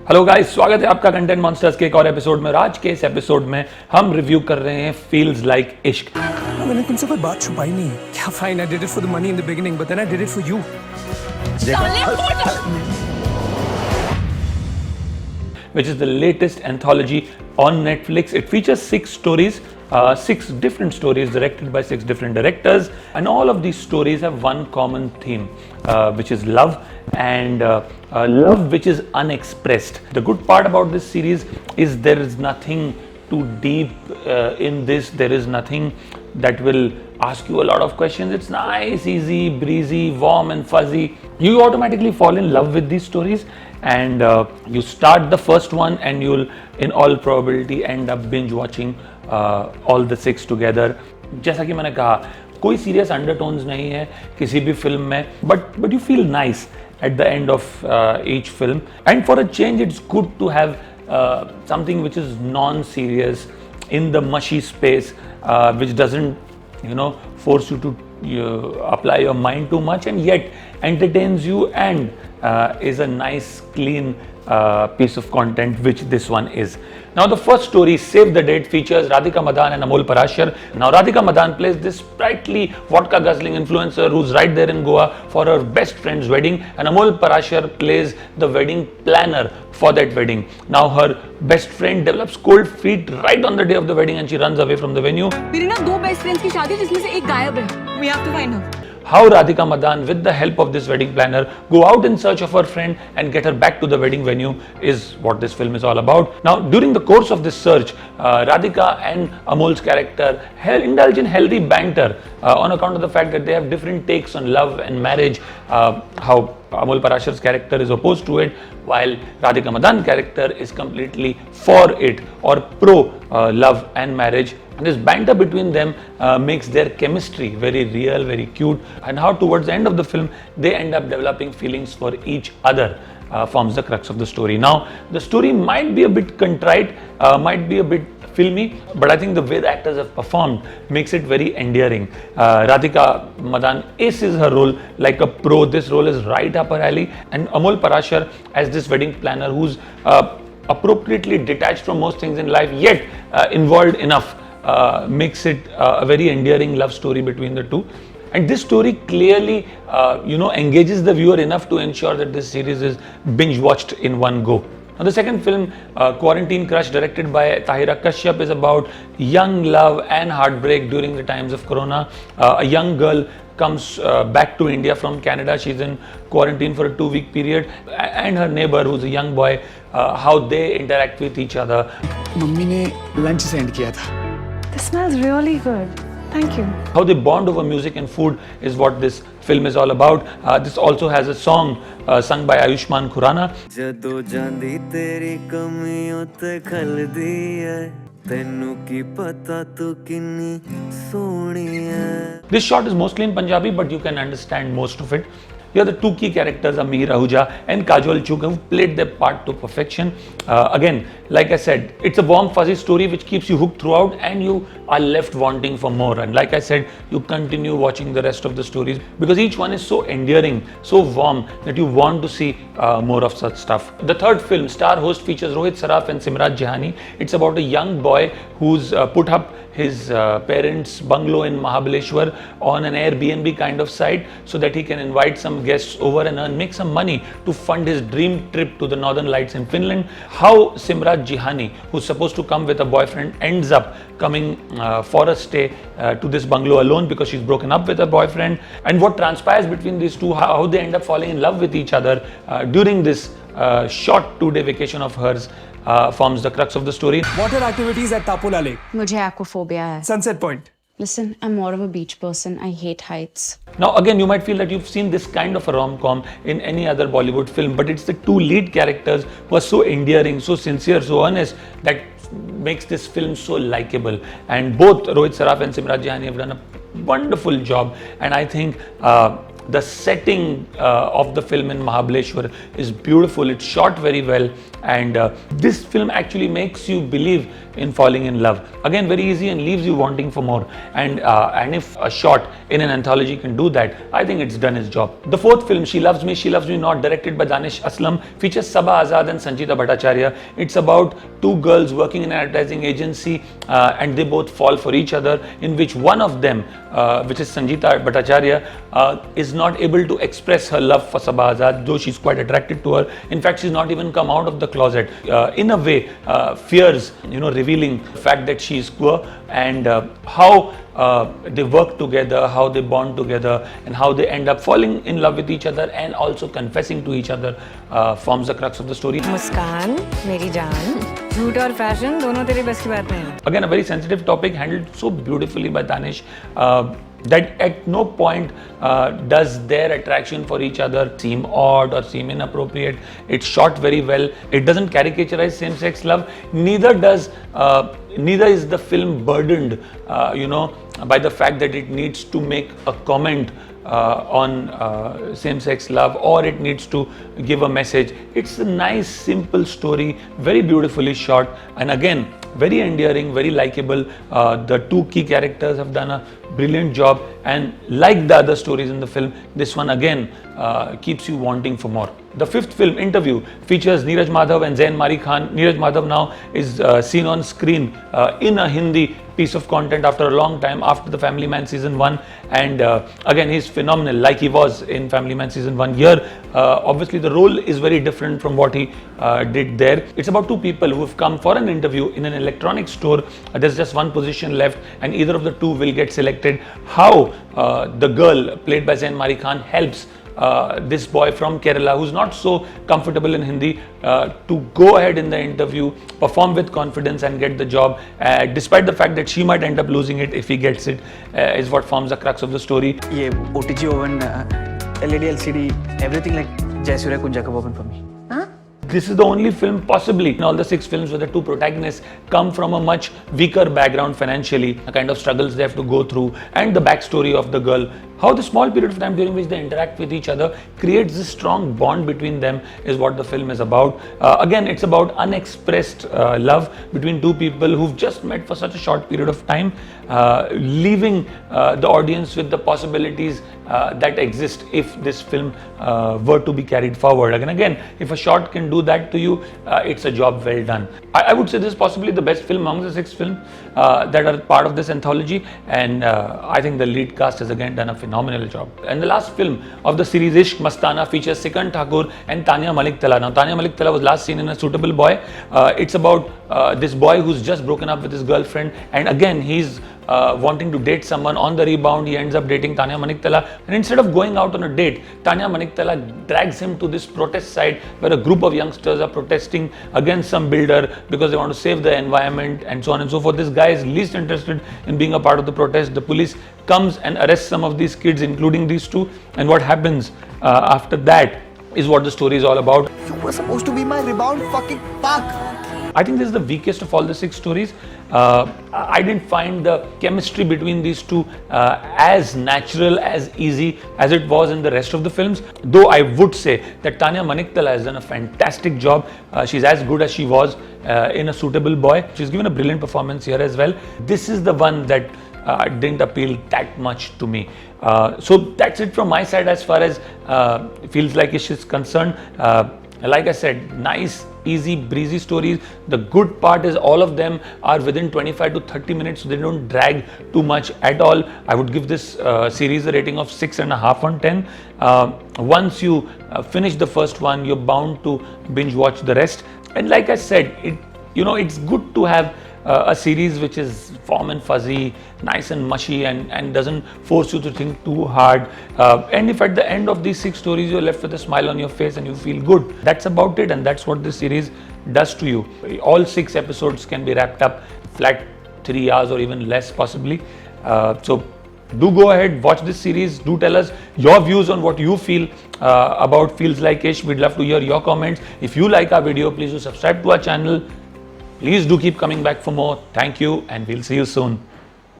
Hello guys, स्वागत है आपका कंटेंट मॉन्स्टर्स के एक और एपिसोड में। आज के इस एपिसोड में हम रिव्यू कर रहे हैं फील्स लाइक इश्क। मैंने तुमसे कोई बात छुपाई नहीं। क्या fine, I did it for the money in the beginning, but then I did it for you. Which is the latest anthology on Netflix. It features 6 stories, 6 different stories directed by 6 different directors, and all of these stories have one common theme, which is love, and love which is unexpressed. The good part about this series is there is nothing too deep in this. There is nothing that will ask you a lot of questions. It's nice, easy, breezy, warm and fuzzy. You automatically fall in love with these stories, and you start the first one and you'll in all probability end up binge watching all the 6 together. जैसा कि मैंने कहा, कोई serious undertones नहीं है किसी भी film में, but you feel nice at the end of each film, and for a change it's good to have something which is non-serious in the mushy space, which doesn't force you to apply your mind too much and yet entertains you and is a nice clean piece of content, which this one is. Now the first story, Save the Date, features Radhika, Madan and Amol Parashar. Now Radhika Madan plays this sprightly vodka guzzling influencer who's right there in Goa for her best friend's wedding, and Amol Parashar plays the wedding planner for that wedding. Now her best friend develops cold feet right on the day of the wedding and she runs away from the venue. मेरी ना 2 best friends की शादी जिसमें से एक गायब है. We have to find her. How Radhika Madan, with the help of this wedding planner, go out in search of her friend and get her back to the wedding venue is what this film is all about. Now, during the course of this search, Radhika and Amol's character indulge in healthy banter on account of the fact that they have different takes on love and marriage. How Amol Parashar's character is opposed to it, while Radhika Madan's character is completely for it or pro love and marriage. And this banter between them makes their chemistry very real, very cute, and how towards the end of the film they end up developing feelings for each other forms the crux of the story. Now the story might be a bit contrite, might be a bit filmy, but I think the way the actors have performed makes it very endearing. Radhika Madan aces her role like a pro. This role is right up her alley, and Amol Parashar as this wedding planner who's appropriately detached from most things in life yet involved enough makes it a very endearing love story between the two. And this story clearly engages the viewer enough to ensure that this series is binge watched in one go. Now the second film, Quarantine Crush, directed by Tahira Kashyap, is about young love and heartbreak during the times of Corona. A young girl comes back to India from Canada. She's in quarantine for a 2-week period, and her neighbor, who's a young boy, how they interact with each other. Mummy ने lunch send किया था. This smells really good. Thank you. How they bond over music and food is what this film is all about. This also has a song sung by Ayushmann Khurrana. ਜਦੋਂ ਜਾਂਦੀ ਤੇਰੀ ਕਮੀਆਂ ਤੇ ਖਲਦੀ ਐ ਤੈਨੂੰ ਕੀ ਪਤਾ ਤੂੰ ਕਿੰਨੀ ਸੋਹਣੀ ਐ. This shot is mostly in Punjabi, but you can understand most of it. Here the 2 key characters are Mihir, Ahuja and Kajol, Chugh, who played their part to perfection. Again, like I said, it's a warm fuzzy story which keeps you hooked throughout and you are left wanting for more. And like I said, you continue watching the rest of the stories because each one is so endearing, so warm that you want to see more of such stuff. The third film, Star Host, features Rohit, Saraf and Simran, Jehani. It's about a young boy who's put up his parents' bungalow in Mahabaleshwar on an Airbnb kind of site so that he can invite some guests over and make some money to fund his dream trip to the Northern Lights in Finland. How Simran Jehani, who's supposed to come with a boyfriend, ends up coming for a stay to this bungalow alone because she's broken up with her boyfriend, and what transpires between these two, how they end up falling in love with each other during this short 2-day vacation of hers forms the crux of the story. Water activities at Tapula Lake. मुझे aquaphobia है. Sunset Point. Listen, I'm more of a beach person. I hate heights. Now again, you might feel that you've seen this kind of a rom-com in any other Bollywood film, but it's the 2 lead characters who are so endearing, so sincere, so honest that makes this film so likable. And both Rohit Saraf and Simran Jehani have done a wonderful job, and I think The setting of the film in Mahabaleshwar is beautiful. It's shot very well, and this film actually makes you believe in falling in love. Again, very easy and leaves you wanting for more. And if a shot in an anthology can do that, I think it's done its job. The fourth film, She Loves Me, Not, directed by Danish Aslam, features Saba, Azad and Sanjeeta Bhattacharya. It's about two girls working in an advertising agency and they both fall for each other, in which one of them, which is Sanjeeta Bhattacharya, is not able to express her love for Saba Azad, though she's quite attracted to her. In fact, she's not even come out of the closet. In a way, fears, revealing the fact that she is queer, and how they work together, how they bond together, and how they end up falling in love with each other and also confessing to each other forms the crux of the story. मुस्कान मेरी जान झूठ और fashion दोनों तेरे बस की बात नहीं है. Again, a very sensitive topic handled so beautifully by Danish that at no point does their attraction for each other seem odd or seem inappropriate. It's shot very well. It doesn't caricaturize same-sex love. Neither is the film burdened, by the fact that it needs to make a comment on same-sex love, or it needs to give a message. It's a nice, simple story, very beautifully shot, and again, very endearing, very likable. The two key characters have done a brilliant job, and like the other stories in the film, this one again keeps you wanting for more. The fifth film, Interview, features Neeraj Madhav and Zayn Khan. Neeraj Madhav now is seen on screen in a Hindi piece of content after a long time, after the Family Man season 1, and again he's phenomenal like he was in Family Man season 1. Here obviously the role is very different from what he did there. It's about two people who have come for an interview in an electronics store. There's just one position left and either of the two will get selected. How the girl played by Zayn Khan helps this boy from Kerala who's not so comfortable in Hindi to go ahead in the interview, perform with confidence and get the job, despite the fact that she might end up losing it if he gets it, is what forms the crux of the story. Yeah, OTG oven, LED, LCD, everything like Jaisurya Kunja Kab open for me. This is the only film possibly in all the 6 films where the two protagonists come from a much weaker background financially, the kind of struggles they have to go through, and the backstory of the girl. How the small period of time during which they interact with each other creates this strong bond between them is what the film is about. Again, it's about unexpressed love between two people who've just met for such a short period of time, leaving the audience with the possibilities that exist if this film were to be carried forward. Again, if a short can do that to you, it's a job well done. I would say this is possibly the best film among the 6 films that are part of this anthology, and I think the lead cast has again done a phenomenal job. And the last film of the series, Ishq Mastana, features Skand, Thakur and Tanya Maniktala. Now, Tanya Maniktala was last seen in A Suitable Boy. It's about this boy who's just broken up with his girlfriend, and again he's wanting to date someone. On the rebound, he ends up dating Tanya Maniktala, and instead of going out on a date, Tanya Maniktala drags him to this protest site where a group of youngsters are protesting against some builder because they want to save the environment and so on and so forth. This guy is least interested in being a part of the protest. The police comes and arrests some of these kids, including these two, and what happens after that is what the story is all about. You were supposed to be my rebound fucking fuck. I think this is the weakest of all the 6 stories. I didn't find the chemistry between these two as natural, as easy as it was in the rest of the films. Though I would say that Tanya Maniktala has done a fantastic job. She's as good as she was in A Suitable Boy. She's given a brilliant performance here as well. This is the one that didn't appeal that much to me. So that's it from my side as far as Feels Like Ishq is concerned. Like I said, nice, easy, breezy stories. The good part is all of them are within 25 to 30 minutes, so they don't drag too much at all. I would give this series a rating of 6.5 on 10. Once you finish the first one, you're bound to binge watch the rest. And like I said, it's good to have a series which is warm and fuzzy, nice and mushy, and doesn't force you to think too hard. And if at the end of these 6 stories you're left with a smile on your face and you feel good, that's about it, and that's what this series does to you. All 6 episodes can be wrapped up flat 3 hours or even less possibly. So do go ahead, watch this series. Do tell us your views on what you feel about Feels Like Ishq. We'd love to hear your comments. If you like our video, please do subscribe to our channel. Please do keep coming back for more. Thank you, and we'll see you soon.